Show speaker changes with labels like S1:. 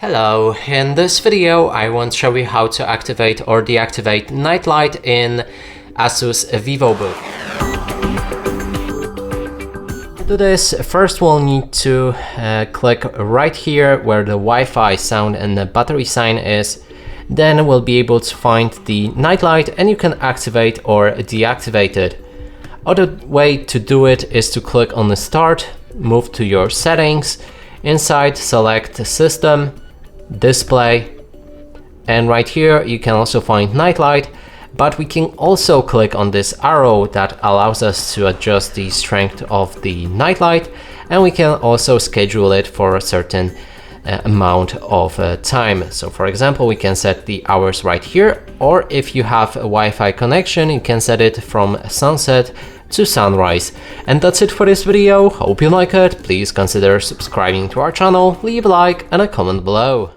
S1: Hello, in this video I want to show you how to activate or deactivate nightlight in ASUS VivoBook. To do this, first we'll need to click right here where the Wi-Fi sound and the battery sign is. Then we'll be able to find the nightlight and you can activate or deactivate it. Other way to do it is to click on the start, move to your settings, inside select System, Display, and right here you can also find nightlight, but we can also click on this arrow that allows us to adjust the strength of the nightlight, and we can also schedule it for a certain amount of time. So for example, we can set the hours right here, or if you have a Wi-Fi connection, you can set it from sunset to sunrise. And that's it for this video. Hope you like it. Please consider subscribing to our channel, leave a like and a comment below.